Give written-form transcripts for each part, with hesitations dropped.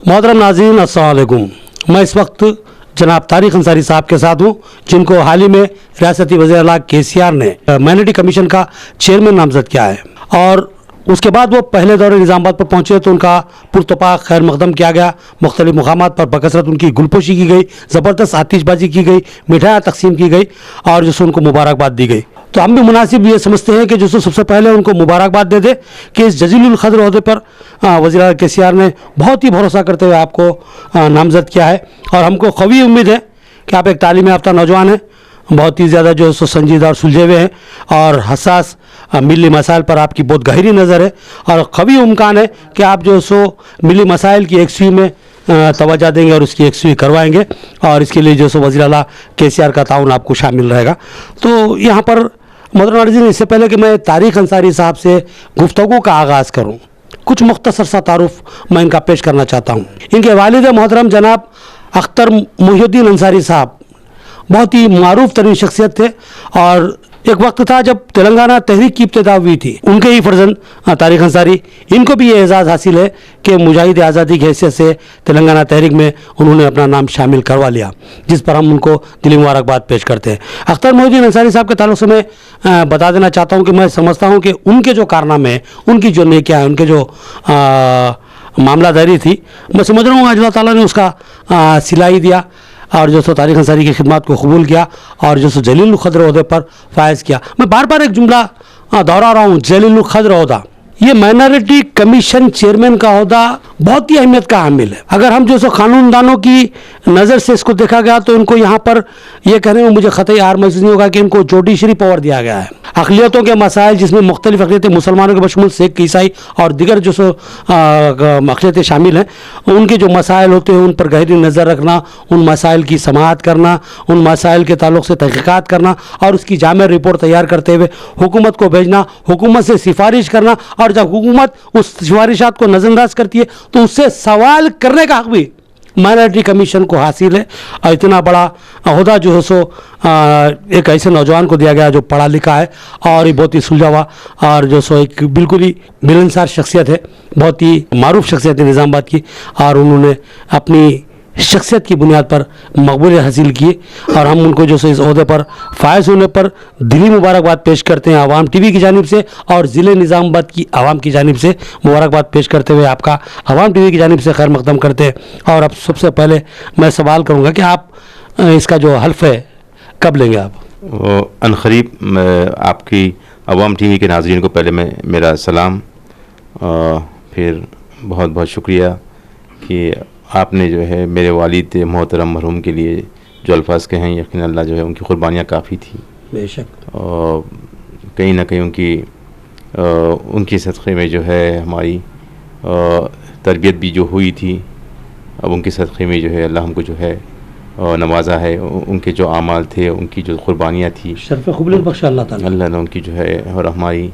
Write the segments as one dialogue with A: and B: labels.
A: मोहतरम नाज़रीन अस्सलाम वालेकुम। मैं इस वक्त जनाब तारिक अंसारी साहब के साथ हूँ, जिनको हाल ही में रियासती वज़ीर-ए-आला KCR ने माइनॉरिटी कमीशन का चेयरमैन नामजद किया है और उसके बाद वो पहले दौरे निज़ामाबाद पर पहुँचे तो उनका पुरतपाक खैर मकदम किया गया। मुख्तलिफ मुकामात पर बकसरत उनकी गुलपोशी की गई, ज़बरदस्त आतिशबाजी की गई, मिठाइयाँ तकसीम की गई और जिससे उनको मुबारकबाद दी गई। तो हम भी मुनासिब ये समझते हैं कि जिससे सबसे पहले उनको मुबारकबाद दे दे कि इस जजीलुल क़द्र ओहदे पर वज़ीर-ए-आला KCR ने बहुत ही भरोसा करते हुए आपको नामज़द किया है और हमको क़वी उम्मीद है कि आप एक तालीम याफ्ता नौजवान हैं, बहुत ही ज़्यादा जो सो संजीदा और सुलझे हुए हैं और हसास मिली मसाइल पर आपकी बहुत गहरी नज़र है और क़वी इम्कान है कि आप जो सो मिली मसाइल की एकसुई में तवज्जो देंगे और उसकी एकसुई करवाएंगे और इसके लिए जो सो वज़ीर-ए-आला KCR का ताउन आपको शामिल रहेगा। तो यहाँ पर मोहतरम नाज़रीन, इससे पहले कि मैं तारिक अंसारी साहब से गुफ्तगू का आगाज़ करूँ, कुछ मुख्तसर सा तारुफ मैं इनका पेश करना चाहता हूँ। इनके वालिद मोहतरम जनाब अख्तर मुहिउद्दीन अंसारी साहब बहुत ही मारूफ तरीन शख्सियत थे और एक वक्त था जब तेलंगाना तहरीक की इब्तिदा हुई थी। उनके ही फर्जंद तारिक अंसारी, इनको भी ये एज़ाज़ हासिल है कि मुजाहिद आज़ादी की हैसियत से तेलंगाना तहरीक में उन्होंने अपना नाम शामिल करवा लिया, जिस पर हम उनको दिली मुबारकबाद पेश करते हैं। अख्तर मुहिउद्दीन अंसारी साहब के ताल्लुक़ से मैं बता देना चाहता हूँ कि मैं समझता हूँ कि उनके जो कारनामे हैं, उनकी जो नेकियां हैं, उनके जो मामलादारी थी, मैं समझ रहा हूँ आज अल्लाह ताला ने उसका सिलाई दिया और जो सो तारिक अंसारी की खिदमत को कबूल किया और जो सो जलीलुल क़द्र ओहदे पर फायज़ किया। मैं बार बार एक जुमला दोहरा रहा हूँ, जलीलुल क़द्र ओहदा, ये माइनॉरिटी कमीशन चेयरमैन का ओहदा बहुत ही अहमियत का हामिल है। अगर हम जो सो कानूनदानों की नज़र से इसको देखा गया तो इनको यहाँ पर यह कहने में मुझे ख़तई आर महसूस नहीं होगा कि इनको जुडिशरी पावर दिया गया है। अक़लियतों के मसाइल, जिसमें मुख्तलिफ़ अक़लियतें मुसलमानों के बशमूल सिख, ईसाई और दिगर जो सो अक़लियतें शामिल हैं, उनके जो मसाइल होते हैं उन पर गहरी नज़र रखना, उन मसाइल की समाअत करना, उन मसाइल के ताल्लुक़ से तहक़ीक़ात करना और उसकी जामे रिपोर्ट तैयार करते हुए हुकूमत को भेजना, हुकूमत से सिफारिश करना और जब हुकूमत उस सिफारिशात को नज़रअंदाज करती है तो उससे सवाल करने का हक़ भी माइनॉरिटी कमीशन को हासिल है। और इतना बड़ा ओहदा जो है सो एक ऐसे नौजवान को दिया गया जो पढ़ा लिखा है और ये बहुत ही सुलझा हुआ और जो सो एक बिल्कुल ही मिलनसार शख्सियत है, बहुत ही मारूफ शख्सियत है निज़ामाबाद की और उन्होंने अपनी शख्सियत की बुनियाद पर मकबूलियत हासिल की और हम उनको जो सो इस ओहदे पर फायज होने पर दिली मुबारकबाद पेश करते हैं आवाम TV की जानिब से और ज़िले निज़ामाबाद की आवाम की जानिब से मुबारकबाद पेश करते हुए आपका आवाम TV की जानिब से खैर मकदम करते हैं। और अब सबसे पहले मैं सवाल करूँगा कि आप इसका जो हल्फ है कब लेंगे आप?
B: अनकरीब आपकी आवाम TV के नाज़रीन को पहले मैं मेरा सलाम, फिर बहुत बहुत शुक्रिया कि आपने जो है मेरे वालिद मोहतरम मरहूम के लिए जो अल्फाज कहे हैं, यकीन अल्लाह जो है उनकी क़ुरबानियाँ काफ़ी थी
A: बेशक
B: और कहीं ना कहीं उनकी सदक़े में जो है हमारी तरबियत भी जो हुई थी, अब उनके सदक़े में जो है अल्लाह हमको जो है नवाजा है। उनके जो आमाल थे, उनकी जो क़ुरबानियाँ थी,
A: शर्फ़ क़बूलियत बख्शा अल्लाह
B: ने उनकी जो है और हमारी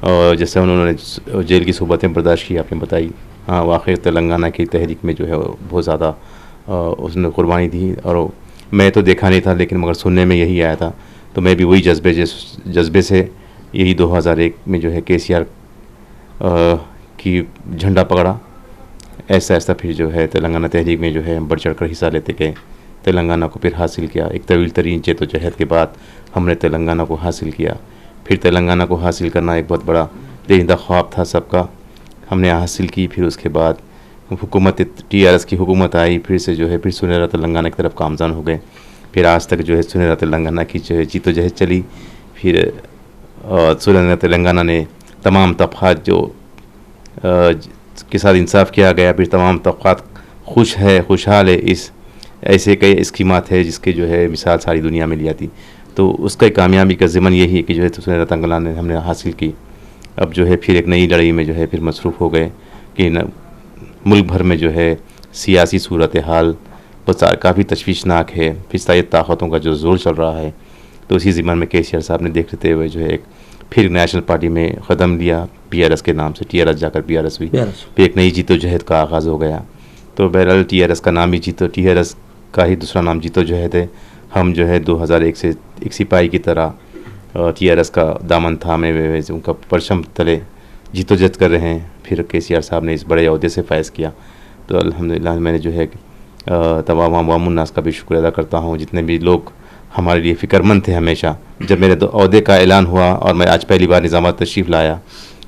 B: जैसे उन्होंने जेल की सोबतें बर्दाश्त की आपने बताई, हाँ वाक़ई तेलंगाना की तहरीक में जो है बहुत ज़्यादा उसने क़ुरबानी दी और मैं तो देखा नहीं था लेकिन मगर सुनने में यही आया था, तो मैं भी वही जज्बे से यही 2001 में जो है KCR की झंडा पकड़ा। ऐसा ऐसा फिर जो है तेलंगाना तहरीक में जो है बढ़ चढ़ कर हिस्सा लेते गए, तेलंगाना को फिर हासिल किया। एक तवील तरीन जद्दोजहद के बाद हमने तेलंगाना को हासिल किया। फिर तेलंगाना को हासिल करना एक बहुत बड़ा दरिंदा ख्वाब था सबका, हमने हासिल की। फिर उसके बाद हुकूमत TRS की हुकूमत आई, फिर से जो है फिर सुनहरा तेलंगाना की तरफ गामज़न हो गए। फिर आज तक जो है सुनहरा तेलंगाना की जो है जीतोजहद चली। फिर सुनहरा तेलंगाना ने तमाम तबक़ात जो के साथ इंसाफ किया गया, फिर तमाम तबक़ात खुशहाल है। इस ऐसे कई स्कीमात है जिसके जो है मिसाल सारी दुनिया में लिया थी, तो उसका कामयाबी का ज़िमन यही है कि जो है सुनहरा तेलंगाना ने हमने हासिल की। अब जो है फिर एक नई लड़ाई में जो है फिर मसरूफ़ हो गए कि मुल्क भर में जो है सियासी सूरत हाल काफ़ी तशवीशनाक है, फिर सारी ताकतों का जो ज़ोर चल रहा है, तो उसी ज़िम्मन में KCR साहब ने देखते हुए जो है एक फिर नेशनल पार्टी में क़दम लिया, PRS के नाम से TRS जाकर PRS हुई, फिर एक नई जीतोजहद का आगाज़ हो गया। तो बहरहाल TRS का नाम ही TRS का ही दूसरा नाम जीतोजहद है। हम जो है 2001 से एक सिपाही की तरह TRS का दामन थामे हुए उनका परचम तले जीतोजहद कर रहे हैं। फिर KCR साहब ने इस बड़े अहदे से फैज़ किया, तो अल्हम्दुलिल्लाह मैंने जो है तमाम अवामुन्नास का भी शुक्र अदा करता हूँ, जितने भी लोग हमारे लिए फ़िक्रमंद थे हमेशा। जब मेरे ओहदे का ऐलान हुआ और मैं आज पहली बार निज़ामात तशरीफ़ लाया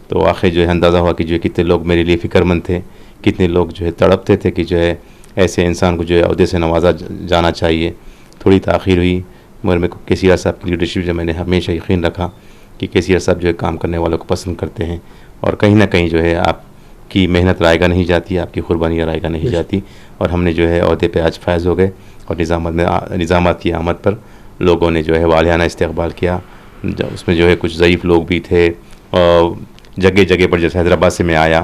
B: तो आखिर जो है अंदाज़ा हुआ कि जो है कितने लोग मेरे लिए फ़िक्रमंद थे, कितने लोग जो है तड़पते थे कि जो है ऐसे इंसान को जो है ओहदे से नवाजा जाना चाहिए। थोड़ी ताख़ीर हुई मगर मेरे को केसीआर साहब की लीडरशिप जो मैंने हमेशा यकीन रखा कि केसीआर साहब जो है काम करने वालों को पसंद करते हैं और कहीं ना कहीं जो है आपकी मेहनत रायगा नहीं जाती, आपकी कुर्बानियाँ रायगा नहीं जाती। और हमने जो है ओहदे पे आज फायज़ हो गए और निज़ामात की आमद पर लोगों ने जो है वालियाना इस्तकबाल किया। उसमें जो है कुछ ज़ईफ़ लोग भी थे और जगह जगह पर, जैसे हैदराबाद से मैं आया,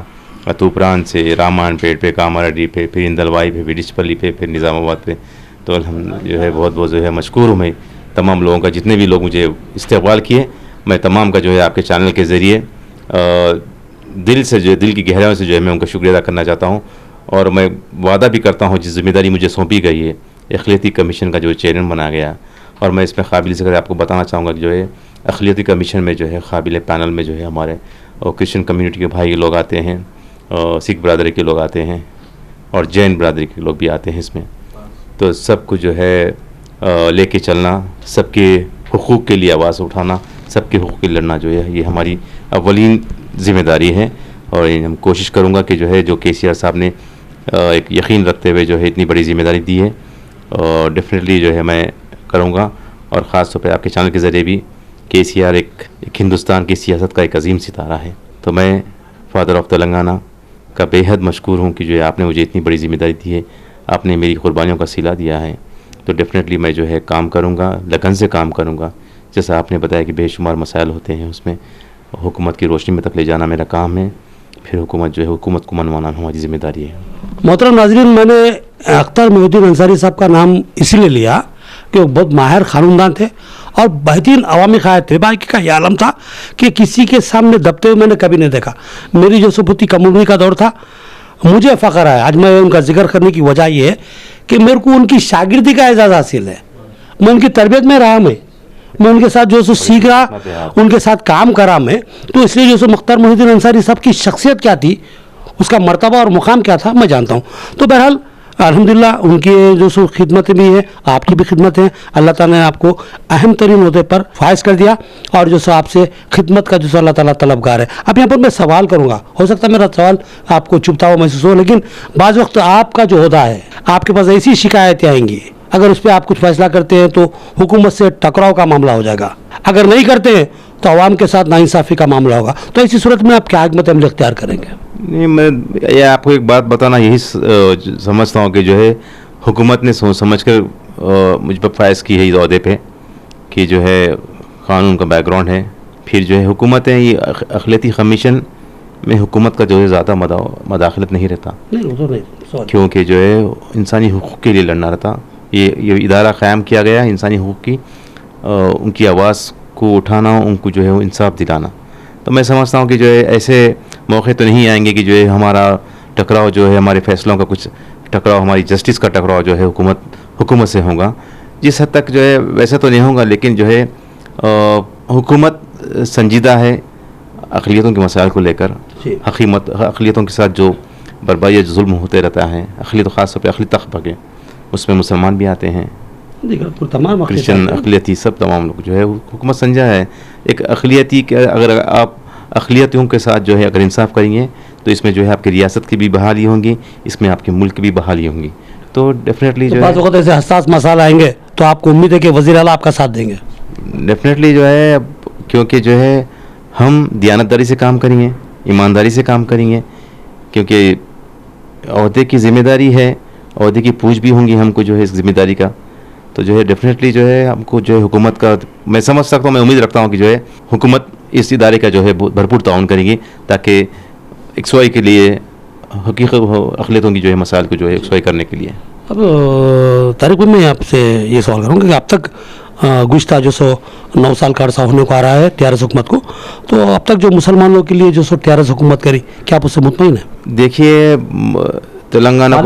B: तूपरान से, रामायणपेट पे, कामारेड्डी पे, फिर इंदलवाई पे, डिचपल्ली पे, फिर निज़ामाबाद पे। तो हम जो है बहुत बहुत जो है मशकूर हूँ मैं तमाम लोगों का, जितने भी लोग मुझे इस्तकबाल किए। मैं तमाम का जो है आपके चैनल के ज़रिए दिल से जो है, दिल की गहराइयों से जो है मैं उनका शुक्रिया अदा करना चाहता हूँ। और मैं वादा भी करता हूँ जिस जिम्मेदारी मुझे सौंपी गई है अक़लियती कमीशन का जो चेयरमैन बनाया गया, और मैं इसमें काबिल से आपको बताना चाहूँगा कि जो है अक़लियती कमीशन में जो है काबिल पैनल में जो है हमारे और क्रिश्चियन कम्युनिटी के भाई लोग आते हैं, सिख बरदरी के लोग आते हैं और जैन बरदरी के लोग भी आते हैं इसमें। तो सबको जो है लेके चलना, सबके हुकूक़ के लिए आवाज़ उठाना, सबके हुकूक़ के लिए लड़ना जो है ये हमारी अव्वलीन ज़िम्मेदारी है। और हम कोशिश करूँगा कि जो है जो केसीआर साहब ने एक यकीन रखते हुए जो है इतनी बड़ी ज़िम्मेदारी दी है और डेफिनेटली जो है मैं करूँगा। और ख़ास तौर पे आपके चैनल के ज़रिए भी केसीआर एक हिंदुस्तान की सियासत का एक अजीम सितारा है। तो मैं फादर ऑफ तेलंगाना का बेहद मशकूर हूँ कि जो है आपने मुझे इतनी बड़ी ज़िम्मेदारी दी है, आपने मेरी कुर्बानियों का सिला दिया है। तो डेफिनेटली मैं जो है काम करूँगा, लगन से काम करूँगा। जैसा आपने बताया कि बेशुमार मसाइल होते हैं, उसमें हुकूमत की रोशनी में तक ले जाना मेरा काम है, फिर हुकूमत जो है हुकूमत को मनवाना हमारी ज़िम्मेदारी है।
A: मोहतरम नाज़रीन, मैंने अख्तर मोहिउद्दीन अंसारी साहब का नाम इसलिए लिया कि वो बहुत माहिर ख़ानदान थे और बेहतरीन अवामी क़ायद थे। बाकी का ये आलम था कि किसी के सामने दबते हुए मैंने कभी नहीं देखा। मेरी जो सुपुती कमूनी का दौर था, मुझे फ़ख्र है, आज मैं उनका जिक्र करने की वजह ये है कि मेरे को उनकी शागिर्दी का एजाज़ हासिल है। मैं उनकी तरबियत में रहा, मैं उनके साथ जो सो सीख रहा, उनके साथ काम करा मैं। तो इसलिए जो सो अख्तर मोहिउद्दीन अंसारी साहब की शख्सियत क्या थी, उसका मर्तबा और मुकाम क्या था, मैं जानता हूँ। तो बहरहाल अल्हम्दुलिल्लाह उनकी जो सो खिदमतें भी हैं, आपकी भी खिदमत है। अल्लाह ताला ने आपको अहम तरीन ओहदे पर फायज कर दिया और जो सो आपसे खिदमत का जो सो अल्लाह ताला तलबगार है। अब यहाँ पर मैं सवाल करूँगा, हो सकता है मेरा सवाल आपको चुभता हुआ महसूस हो, लेकिन बाज़ वक्त आपका जो ओहदा है, आपके पास ऐसी शिकायतें आएंगी, अगर उस पर आप कुछ फैसला करते हैं तो हुकूमत से टकराव का मामला हो जाएगा, अगर नहीं करते हैं तो अवाम के साथ नाइंसाफ़ी का मामला होगा। तो ऐसी सूरत में आप क्या हिकमत अमल इख्तियार करेंगे?
B: नहीं, मैं ये आपको एक बात बताना यही समझता हूँ कि जो है हुकूमत ने सोच समझ कर मुझ पर फायज़ की है इस अहदे पे कि जो है क़ानून का बैकग्राउंड है। फिर जो है हुकूमत है, ये अक़लियती कमीशन में हुकूमत का जो है ज़्यादा मदाखलत नहीं रहता, क्योंकि जो है इंसानी हुकूक़ के लिए लड़ना रहता। ये इदारा क़याम किया गया है इंसानी हुकूक़ की, उनकी आवाज़ को उठाना, उनको जो है वो इंसाफ दिलाना। तो मैं समझता हूँ कि जो है ऐसे मौके तो नहीं आएंगे कि जो है हमारा टकराव जो है, हमारे फ़ैसलों का कुछ टकराव, हमारी जस्टिस का टकराव जो है हुकूमत से होगा। जिस हद तक जो है वैसे तो नहीं होगा, लेकिन जो है हुकूमत संजीदा है अक़लियतों के मसाइल को लेकर। अक़लियतों के साथ जो बर्बादी जुल्म होते रहता है, अक़लियत ख़ास तौर पर अक़लियत तबक़े के, उसमें मुसलमान भी आते हैं, क्रिश्चियन अक़लियती, सब तमाम लोग जो है हुकूमत संजा है। एक अक़लियती के अगर आप अक़लियतियों के साथ जो है अगर इंसाफ करेंगे तो इसमें जो है आपकी रियासत की भी बहाली होंगी, इसमें आपके मुल्क की भी बहाली होंगी। तो डेफिनेटली जो है
A: ऐसे हसास मसाला आएंगे तो आपको उम्मीद है कि वज़ीर आला आपका साथ देंगे?
B: डेफिनेटली जो है, क्योंकि जो है हम दियानतदारी से काम करेंगे, ईमानदारी से काम करेंगे, क्योंकि ओहदे की ज़िम्मेदारी है, ओहदे की पूछ भी होंगी हमको जो है इस ज़िम्मेदारी का। तो जो है डेफिनेटली जो है हमको जो है हुकूमत का, मैं समझ सकता हूँ, मैं उम्मीद रखता हूँ कि जो है हुकूमत इस इदारे का जो है भरपूर ताउन करेगी ताकि यकसुआई के लिए अक़लियतों की जो है मसाइल को जो है यकसुआई करने के लिए।
A: अब तारिक भाई, मैं आपसे ये सवाल करूँगा कि अब तक गुज़िश्ता जो सो 9 साल का अर्सा होने को आ रहा है टीआरएस हुकूमत को, तो अब तक जो मुसलमानों के लिए जो सो टीआरएस हुकूमत करी, क्या आप उससे मुतमईन है?
B: देखिए, तेलंगाना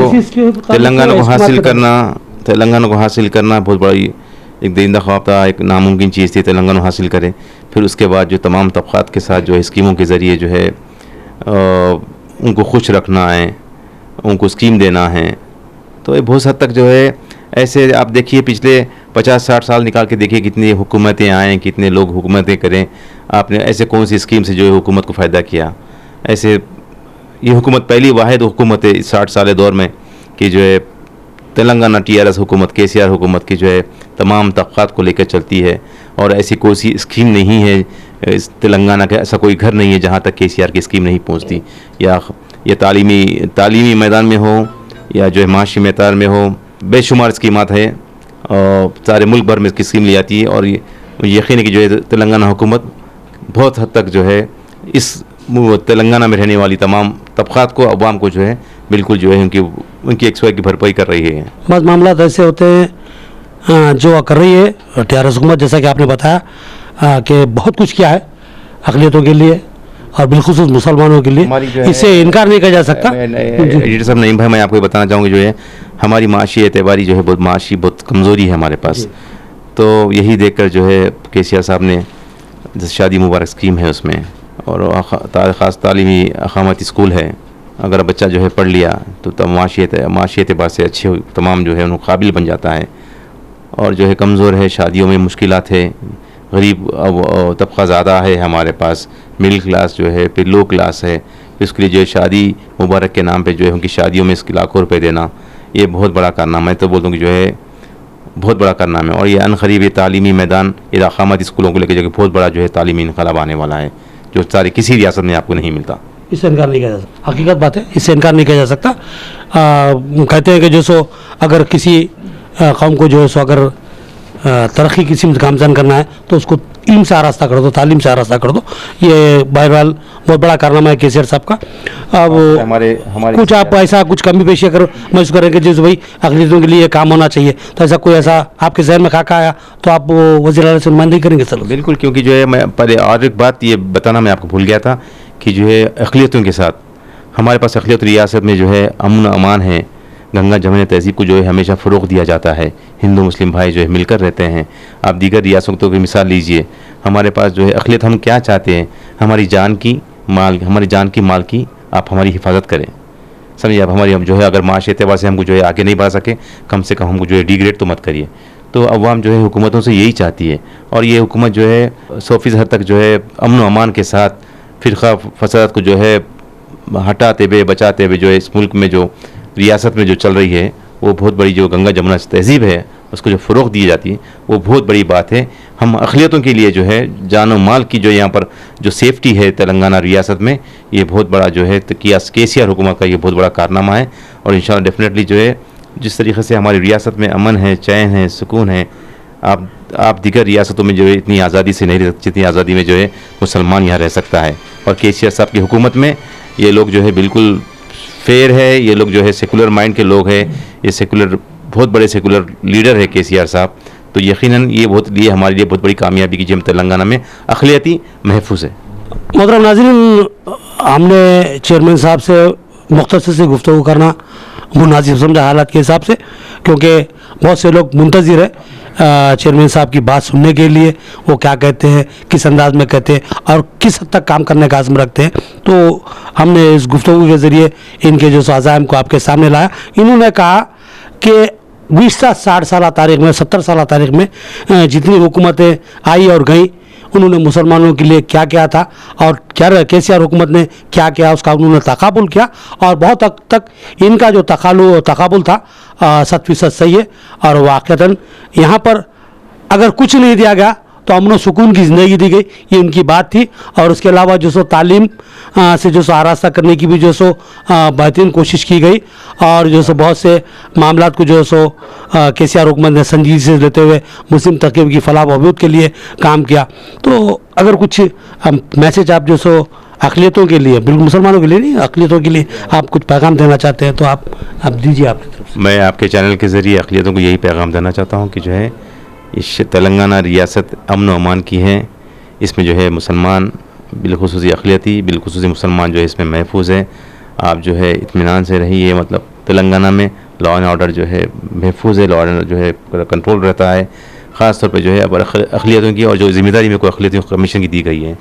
B: को हासिल करना बहुत बड़ी एक दरिंदा ख्वाब था, एक नामुमकिन चीज़ थी तेलंगाना हासिल करें। फिर उसके बाद जो तमाम तबक़ात के साथ जो है स्कीमों के ज़रिए जो है उनको खुश रखना है, उनको स्कीम देना है। तो ये बहुत हद तक जो है ऐसे आप देखिए पिछले 50-60 साल निकाल के देखिए कितनी हुकूमतें आएँ, कितने लोग हुकूमतें करें, आपने ऐसे कौन सी स्कीम से जो है हुकूमत को फ़ायदा किया। ऐसे ये हुकूमत पहली वाहिद हुकूमत है 60 साल दौर में कि जो है तेलंगाना TRS हुकूमत, KCR हुकूमत की जो है तमाम तबक़ात को लेकर चलती है, और ऐसी कोई सी स्कीम नहीं है इस तेलंगाना का, ऐसा कोई घर नहीं है जहाँ तक KCR की स्कीम नहीं पहुँचती, या ये तालीमी मैदान में हो या जो है माशी मैदान में हो, बेशुमार स्कीमात है और सारे मुल्क भर में इसकी स्कीम ली जाती है। और ये यकीन है कि जो है तेलंगाना हुकूमत बहुत हद तक जो है इस तेलंगाना में रहने वाली तमाम तबक़ात को, अवाम को जो है बिल्कुल जो है उनकी एक्सवाई की भरपाई कर रही है।
A: बस मामला ऐसे होते हैं जो कर रही है TRS हुकूमत, जैसा कि आपने बताया कि बहुत कुछ किया है अक़लियतों के लिए और बिलखुसूस मुसलमानों के लिए, इससे इनकार नहीं किया जा सकता।
B: एडिटर साहब नहीं भाई, मैं आपको बताना चाहूँगी जो है हमारी माशी एतबारी जो है बहुत कमज़ोरी है हमारे पास। तो यही देखकर जो है KCR साहब ने जैसे शादी मुबारक स्कीम है उसमें, और ख़ास तालीमी अक़ामती स्कूल है, अगर बच्चा जो है पढ़ लिया तो तब माशी एतबार से अच्छे तमाम जो है उन्हें काबिल बन जाता है। और जो है कमज़ोर है, शादियों में मुश्किलात है, गरीब तबका ज़्यादा है हमारे पास, मिडिल क्लास जो है, फिर लो क्लास है, फिर उसके लिए जो है शादी मुबारक के नाम पे जो है उनकी शादियों में इसके लाखों रुपए देना, ये बहुत बड़ा कारनामा है। तो बोल दूँ कि जो है बहुत बड़ा कारनामा है, और ये अनकरीब ये तालीमी मैदान ये अक़ामती स्कूलों को लेकर जो कि बहुत बड़ा जो है तालीमी इनकलाब आने वाला है, जो सारी किसी रियासत में आपको नहीं मिलता।
A: इससे इनकार नहीं किया जा सकता, हकीकत बात है, इससे इनकार नहीं किया जा सकता। कहते हैं कि जो सो अगर किसी कौम को जो है सो अगर तरक्की किसी में गामजन करना है तो उसको इल्म से आरास्ता कर दो, तालीम से आरास्ता कर दो। ये बहरहाल बहुत बड़ा कारनामा है KCR साहब का। अब
B: हमारे
A: कुछ आप ऐसा कुछ कमी पेशी अगर महसूस करेंगे जैसे भाई अक़लियतों के लिए ये काम होना चाहिए, तो ऐसा कोई ऐसा आपके जहन में खाका आया तो आप वज़ीर आला से नुमाइंदगी करेंगे सर?
B: बिल्कुल, क्योंकि जो है मैं पहले और एक बात ये बताना मैं आपको भूल गया था कि जो है अक़लियतों के साथ हमारे पास अक़लियत रियासत में जो है अमन अमान है, गंगा जमुना तहज़ीब को जो है हमेशा फ़रोग़ दिया जाता है, हिंदू मुस्लिम भाई जो है मिलकर रहते हैं। आप दीगर रियासतों की मिसाल लीजिए, हमारे पास जो है अक़लियत हम क्या चाहते हैं, हमारी जान की माल की आप हमारी हिफाजत करें, समझिए। आप हमारी हम जो है अगर माशी एतबार से हमको जो है आगे नहीं बढ़ा सके, कम से कम हमको जो है डिग्रेड तो मत करिए। तो अवाम जो है हुकूमतों से यही चाहती है, और ये हुकूमत जो है 100% हद तक जो है अमन व अमान के साथ फ़िरक़ा फ़साद को जो है हटाते हुए बचाते हुए जो है इस मुल्क में जो रियासत में जो चल रही है वो बहुत बड़ी जो गंगा जमुना तहज़ीब है उसको जो फ़रोग़ दी जाती है वो बहुत बड़ी बात है। हम अक़लियतों के लिए जो है जान और माल की जो यहाँ पर जो सेफ्टी है तेलंगाना रियासत में, ये बहुत बड़ा जो है KCR हुकूमत का ये बहुत बड़ा कारनामा है। और इंशाअल्लाह डेफिनेटली जो है जिस तरीक़े से हमारी रियासत में अमन है, चैन है, सुकून है, आप दीगर रियासतों में जो है इतनी आज़ादी से नहीं रह सकते जितनी आज़ादी में जो है मुसलमान यहाँ रह सकता है। और KCR साहब की हुकूमत में ये लोग जो है बिल्कुल फेयर है, ये लोग जो है सेकुलर माइंड के लोग हैं, ये सेकुलर बहुत बड़े सेकुलर लीडर है KCR साहब। तो यकीनन ये हमारे लिए बहुत बड़ी कामयाबी की, हम तेलंगाना में अक़लियती महफूज है।
A: मोहतरम नाज़रीन, हमने चेयरमैन साहब से मुख्तसर से गुफ्तगू करना मुनासिब समझा हालात के हिसाब से, क्योंकि बहुत से लोग मुंतज़िर है चेयरमैन साहब की बात सुनने के लिए, वो क्या कहते हैं, किस अंदाज में कहते हैं और किस हद तक काम करने का आज़म रखते हैं। तो हमने इस गुफ्तगू के ज़रिए इनके जो अज़ाइम को आपके सामने लाया। इन्होंने कहा कि 20-60 साल तारीख़ में, 70 साल तारीख़ में जितनी हुकूमतें आई और गई, उन्होंने मुसलमानों के लिए क्या किया था और क्या KCR हुकूमत ने क्या किया, उसका उन्होंने तकाबुल किया। और बहुत हद तक इनका जो तकाबुल था 100% सही है। और वाक़तन यहाँ पर अगर कुछ नहीं दिया गया तो अमन सुकून की ज़िंदगी दी गई, ये उनकी बात थी। और उसके अलावा जो सो तालीम से जो सो आरास्ता करने की भी जो सो बेहतरीन कोशिश की गई, और जो सो बहुत से मामलात को जो सो KCR हुकूमत ने संजीदगी से लेते हुए मुस्लिम तक़ीब की फलाह बहबूद के लिए काम किया। तो अगर कुछ मैसेज आप जो सो अक़लियतों के लिए, बिल्कुल मुसलमानों के लिए नहीं, अक़लियतों के लिए आप कुछ पैगाम देना चाहते हैं तो आप दीजिए आपकी तरफ से।
B: मैं आपके चैनल के ज़रिए अक़लियतों को यही पैगाम देना चाहता हूँ कि जो है इस तेलंगाना रियासत अमन व अमान की है, इसमें जो है मुसलमान बिलखुसूस अक़लियती बिलखुसूस मुसलमान जो है इसमें महफूज है। आप जो है इत्मीनान से रहिए, मतलब तेलंगाना में लॉ एंड ऑर्डर जो है महफूज है, लॉ एंड ऑर्डर जो है कंट्रोल रहता है। ख़ास तौर पे जो है अब अक़लियतों की और जो ज़िम्मेदारी में कोई अक़लियतों कमीशन की दी गई है,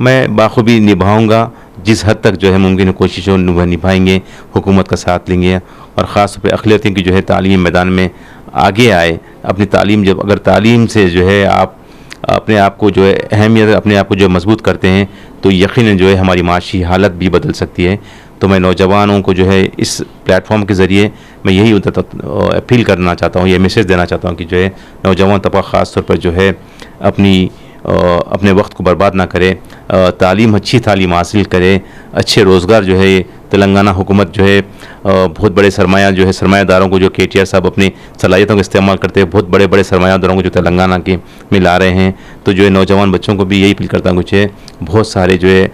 B: मैं बाखूबी निभाऊंगा। जिस हद तक जो है मुमकिन कोशिशों निभाएंगे, हुकूमत का साथ लेंगे और ख़ास तौर पर अक़लियतें की जो है तालीम मैदान में आगे आए। अपनी तालीम, जब अगर तालीम से जो है आप अपने आप को जो है अहमियत, अपने आप को जो मजबूत करते हैं, तो यकीनन जो है हमारी माशी हालत भी बदल सकती है। तो मैं नौजवानों को जो है इस प्लेटफॉर्म के ज़रिए मैं यही अपील करना चाहता हूँ, ये मैसेज देना चाहता हूँ कि जो है नौजवान तबका ख़ास तौर पर जो है अपने वक्त को बर्बाद ना करे, तालीम, अच्छी तालीम हासिल करे, अच्छे रोज़गार जो है तेलंगाना हुकूमत जो है बहुत बड़े सरमायादारों को जो KTR साहब अपनी सलाहियतों का इस्तेमाल करते हैं, बहुत बड़े बड़े सरमायादारों को जो तेलंगाना के में ला रहे हैं। तो जो है नौजवान बच्चों को भी यही अपील करता हूँ कि बहुत सारे जो है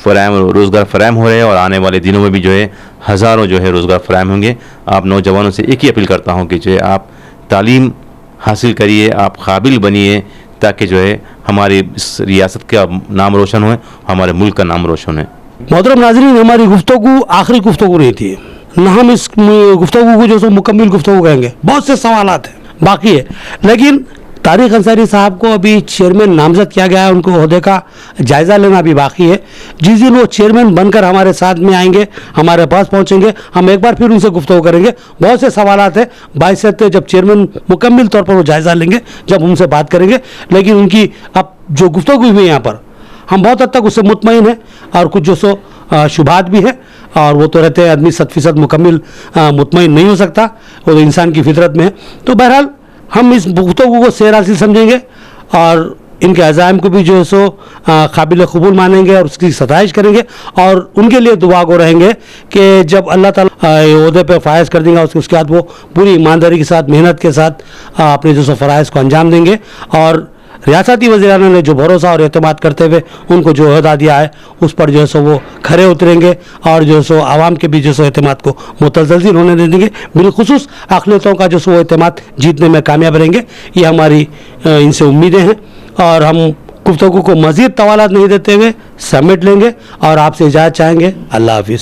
B: रोज़गार फ़राहम हो रहे हैं और आने वाले दिनों में भी जो है हज़ारों जो है रोज़गार फ़राहम होंगे। आप नौजवानों से एक ही अपील करता हूँ कि जो है आप तालीम हासिल करिए, आप काबिल बनिए, ताकि जो है हमारी इस रियासत का नाम रोशन हो, हमारे मुल्क का नाम रोशन है।
A: मोहतरम नाज़रीन, हमारी गुफ्तगू आखिरी गुफ्तगू नहीं थी, न हम इस गुफ्तगू को जो सो मुकम्मल गुफ्तगू कहेंगे। बहुत से सवालात हैं बाकी है, लेकिन तारिक अंसारी साहब को अभी चेयरमैन नामजद किया गया है, उनको ओहदे का जायज़ा लेना भी बाकी है। जिस दिन वो चेयरमैन बनकर हमारे साथ में आएंगे, हमारे पास पहुंचेंगे, हम एक बार फिर उनसे गुफ्तगू करेंगे। बहुत से सवालात हैं, बाइसत जब चेयरमैन मुकम्मल तौर पर वो जायज़ा लेंगे, जब उनसे बात करेंगे। लेकिन उनकी अब जो गुफ्तगू हुई है यहाँ पर, हम बहुत हद तक उससे मुतमईन हैं और कुछ जो सो शुभात भी है, और वो तो रहते हैं आदमी 100% मुकम्मल मुतमईन नहीं हो सकता, वो तो इंसान की फितरत में है। तो बहरहाल हम इस गुफ्तगू को सैर हासिल समझेंगे और इनके अज़ाइम को भी जो है सो काबिल कबूल मानेंगे और उसकी सताइश करेंगे, और उनके लिए दुआ को रहेंगे कि जब अल्लाह ताला ओहदे पे फ़ायज़ कर देगा, उसके बाद वो पूरी ईमानदारी के साथ, मेहनत के साथ अपने जो सो फ़राइज़ को अंजाम देंगे। और रियासती वज़ीरान ने जो भरोसा और एतमाद करते हुए उनको जो अहदा दिया है, उस पर जो है सो वो खरे उतरेंगे और जो है सो आवाम के भी जो सो एतमाद को मुतज़लज़िल होने दे देंगे। बिलखुसूस अक़लियतों का जो सो एतमाद जीतने में कामयाब रहेंगे। ये हमारी इनसे उम्मीदें हैं, और हम गुफ्तगू को मज़ीद तवालात नहीं देते हुए समेट लेंगे और आपसे इजाज़त चाहेंगे। अल्लाह हाफ़िज़।